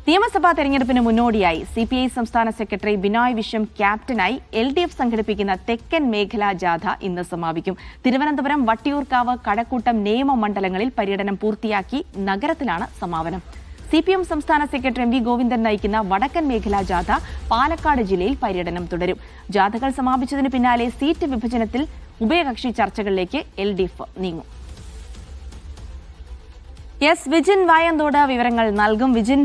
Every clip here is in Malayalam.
നിയമസഭാ തെരഞ്ഞെടുപ്പിന് മുന്നോടിയായി സിപിഐ സംസ്ഥാന സെക്രട്ടറി ബിനോയ് വിശ്വം ക്യാപ്റ്റനായി LDF സംഘടിപ്പിക്കുന്ന തെക്കൻ മേഖലാ ജാഥ ഇന്ന് സമാപിക്കും. തിരുവനന്തപുരം, വട്ടിയൂർക്കാവ്, കഴക്കൂട്ടം നിയമമണ്ഡലങ്ങളിൽ പര്യടനം പൂർത്തിയാക്കി നഗരത്തിലാണ് സമാപനം. CPM സംസ്ഥാന സെക്രട്ടറി MV ഗോവിന്ദൻ നയിക്കുന്ന വടക്കൻ മേഖലാ ജാഥ പാലക്കാട് ജില്ലയിൽ പര്യടനം തുടരും. ജാഥകൾ സമാപിച്ചതിന് പിന്നാലെ സീറ്റ് വിഭജനത്തിൽ ഉഭയകക്ഷി ചർച്ചകളിലേക്ക് LDF നീങ്ങും. വിജിൻ വായന്തോട് വിവരങ്ങൾ നൽകും. വിജിൻ,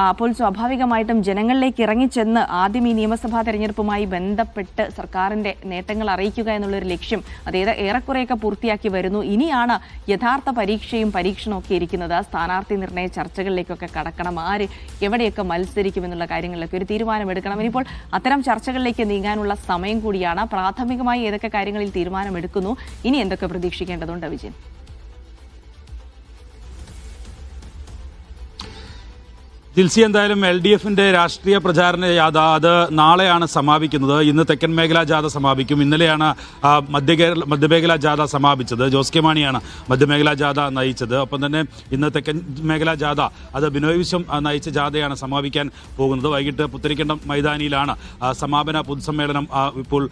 അപ്പോൾ സ്വാഭാവികമായിട്ടും ജനങ്ങളിലേക്ക് ഇറങ്ങിച്ചെന്ന് ആദ്യം ഈ നിയമസഭാ തെരഞ്ഞെടുപ്പുമായി ബന്ധപ്പെട്ട് സർക്കാരിന്റെ നേട്ടങ്ങൾ അറിയിക്കുക എന്നുള്ളൊരു ലക്ഷ്യം അതേത് ഏറെക്കുറെയൊക്കെ പൂർത്തിയാക്കി വരുന്നു. ഇനിയാണ് യഥാർത്ഥ പരീക്ഷയും പരീക്ഷണമൊക്കെ ഇരിക്കുന്നത്. സ്ഥാനാർത്ഥി നിർണയ ചർച്ചകളിലേക്കൊക്കെ കടക്കണം, ആര് എവിടെയൊക്കെ മത്സരിക്കുമെന്നുള്ള കാര്യങ്ങളിലൊക്കെ ഒരു തീരുമാനമെടുക്കണം. ഇനിയിപ്പോൾ അത്തരം ചർച്ചകളിലേക്ക് നീങ്ങാനുള്ള സമയം കൂടിയാണ്. പ്രാഥമികമായി ഏതൊക്കെ കാര്യങ്ങളിൽ തീരുമാനമെടുക്കുന്നു, ഇനി എന്തൊക്കെ പ്രതീക്ഷിക്കേണ്ടതുണ്ട് വിജിൻ? ജിൽസി, എന്തായാലും LDFന്റെ രാഷ്ട്രീയ പ്രചാരണ ജാഥ അത് നാളെയാണ് സമാപിക്കുന്നത്. ഇന്ന് തെക്കൻ മേഖലാ ജാഥ സമാപിക്കും. ഇന്നലെയാണ് മധ്യമേഖലാ ജാഥ സമാപിച്ചത്. ജോസ് കെ മാണിയാണ് മധ്യമേഖലാ ജാഥ നയിച്ചത്. ഒപ്പം തന്നെ ഇന്ന് തെക്കൻ മേഖലാ ജാഥ അത് ബിനോയ് വിശ്വം നയിച്ച ജാഥയാണ് സമാപിക്കാൻ പോകുന്നത്. വൈകിട്ട് പുത്തരിക്കണ്ടം മൈതാനിയിലാണ് സമാപന പൊതുസമ്മേളനം ഇപ്പോൾ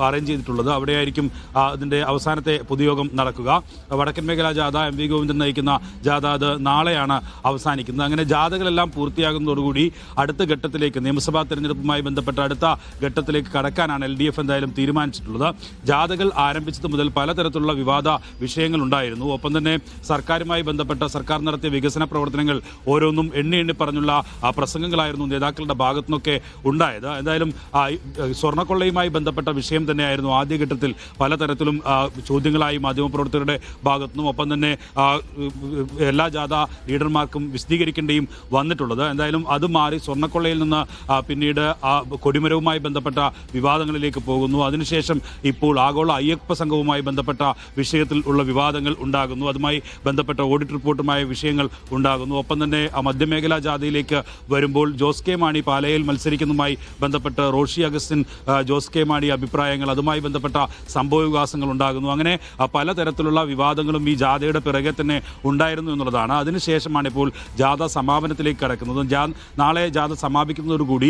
അറേഞ്ച് ചെയ്തിട്ടുള്ളത്. അവിടെയായിരിക്കും അതിൻ്റെ അവസാനത്തെ പൊതുയോഗം നടക്കുക. വടക്കൻ മേഖലാ ജാഥ MV ഗോവിന്ദൻ നയിക്കുന്ന ജാഥ അത് നാളെയാണ് അവസാനിക്കുന്നത്. അങ്ങനെ ജാഥകളെല്ലാം പൂർത്തിയാകുന്നതോടുകൂടി അടുത്ത ഘട്ടത്തിലേക്ക്, നിയമസഭാ തെരഞ്ഞെടുപ്പുമായി ബന്ധപ്പെട്ട അടുത്ത ഘട്ടത്തിലേക്ക് കടക്കാനാണ് LDF എന്തായാലും തീരുമാനിച്ചിട്ടുള്ളത്. ജാഥകൾ ആരംഭിച്ചത് മുതൽ പലതരത്തിലുള്ള വിവാദ വിഷയങ്ങൾ ഉണ്ടായിരുന്നു. ഒപ്പം തന്നെ സർക്കാരുമായി ബന്ധപ്പെട്ട സർക്കാർ നടത്തിയ വികസന പ്രവർത്തനങ്ങൾ ഓരോന്നും എണ്ണി പറഞ്ഞുള്ള പ്രസംഗങ്ങളായിരുന്നു നേതാക്കളുടെ ഭാഗത്തുനിന്നൊക്കെ ഉണ്ടായത്. എന്തായാലും സ്വർണ്ണക്കൊള്ളയുമായി ബന്ധപ്പെട്ട വിഷയം തന്നെയായിരുന്നു ആദ്യഘട്ടത്തിൽ പലതരത്തിലും ചോദ്യങ്ങളായി മാധ്യമപ്രവർത്തകരുടെ ഭാഗത്തുനിന്നും ഒപ്പം തന്നെ എല്ലാ ജാഥ ലീഡർമാർക്കും വിശദീകരിക്കേണ്ടിയും വന്നിട്ടുണ്ട്. എന്തായാലും അത് മാറി സ്വർണ്ണക്കൊള്ളയിൽ നിന്ന് പിന്നീട് കൊടിമരവുമായി ബന്ധപ്പെട്ട വിവാദങ്ങളിലേക്ക് പോകുന്നു. അതിനുശേഷം ഇപ്പോൾ ആഗോള അയ്യപ്പ സംഘവുമായി ബന്ധപ്പെട്ട വിഷയത്തിൽ ഉള്ള വിവാദങ്ങൾ ഉണ്ടാകുന്നു. അതുമായി ബന്ധപ്പെട്ട ഓഡിറ്റ് റിപ്പോർട്ടുമായ വിഷയങ്ങൾ ഉണ്ടാകുന്നു. ഒപ്പം തന്നെ മധ്യമേഖലാ ജാഥയിലേക്ക് വരുമ്പോൾ ജോസ് കെ മാണി പാലയിൽ മത്സരിക്കുന്നതുമായി ബന്ധപ്പെട്ട് റോഷി അഗസ്റ്റിൻ, ജോസ് കെ മാണി അഭിപ്രായങ്ങൾ, അതുമായി ബന്ധപ്പെട്ട സംഭവവികാസങ്ങൾ ഉണ്ടാകുന്നു. അങ്ങനെ പലതരത്തിലുള്ള വിവാദങ്ങളും ഈ ജാഥയുടെ പിറകെ തന്നെ ഉണ്ടായിരുന്നു എന്നുള്ളതാണ്. അതിനുശേഷമാണ് ഇപ്പോൾ ജാഥ സമാപനത്തിലേക്ക് കടക്കുന്നത്. നാളെ ജാഥ സമാപിക്കുന്നതോടുകൂടി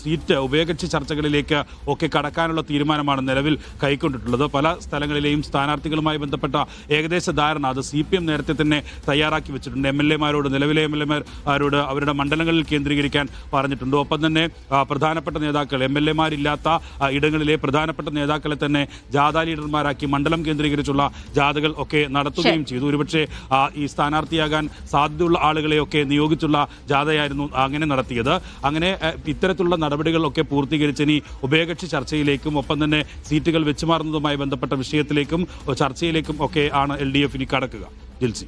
സീറ്റ് ഉഭയകക്ഷി ചർച്ചകളിലേക്ക് ഒക്കെ കടക്കാനുള്ള തീരുമാനമാണ് നിലവിൽ കൈക്കൊണ്ടിട്ടുള്ളത്. പല സ്ഥലങ്ങളിലെയും സ്ഥാനാർത്ഥികളുമായി ബന്ധപ്പെട്ട ഏകദേശ ധാരണ അത് CPM നേരത്തെ തന്നെ തയ്യാറാക്കി വെച്ചിട്ടുണ്ട്. MLA-മാരോട്, നിലവിലെ MLA-മാരോട് അവരുടെ മണ്ഡലങ്ങളിൽ കേന്ദ്രീകരിക്കാൻ പറഞ്ഞിട്ടുണ്ട്. ഒപ്പം തന്നെ പ്രധാനപ്പെട്ട നേതാക്കൾ, MLA-മാരില്ലാത്ത ഇടങ്ങളിലെ പ്രധാനപ്പെട്ട നേതാക്കളെ തന്നെ ജാഥ ലീഡർമാരാക്കി മണ്ഡലം കേന്ദ്രീകരിച്ചുള്ള ജാഥകൾ ഒക്കെ നടത്തുകയും ചെയ്തു. ഒരുപക്ഷെ ഈ സ്ഥാനാർത്ഥിയാകാൻ സാധ്യതയുള്ള ആളുകളെയൊക്കെ നിയോഗിച്ചുള്ള ജാഥയായിരുന്നു അങ്ങനെ നടത്തിയത്. അങ്ങനെ ഇത്തരത്തിലുള്ള നടപടികളൊക്കെ പൂർത്തീകരിച്ച് ഇനി ഉഭയകക്ഷി ചർച്ചയിലേക്കും ഒപ്പം തന്നെ സീറ്റുകൾ വെച്ചുമാറുന്നതുമായി ബന്ധപ്പെട്ട വിഷയത്തിലേക്കും ചർച്ചയിലേക്കും ഒക്കെ ആണ് LDF ഇനി കടക്കുക. ജിൽസി.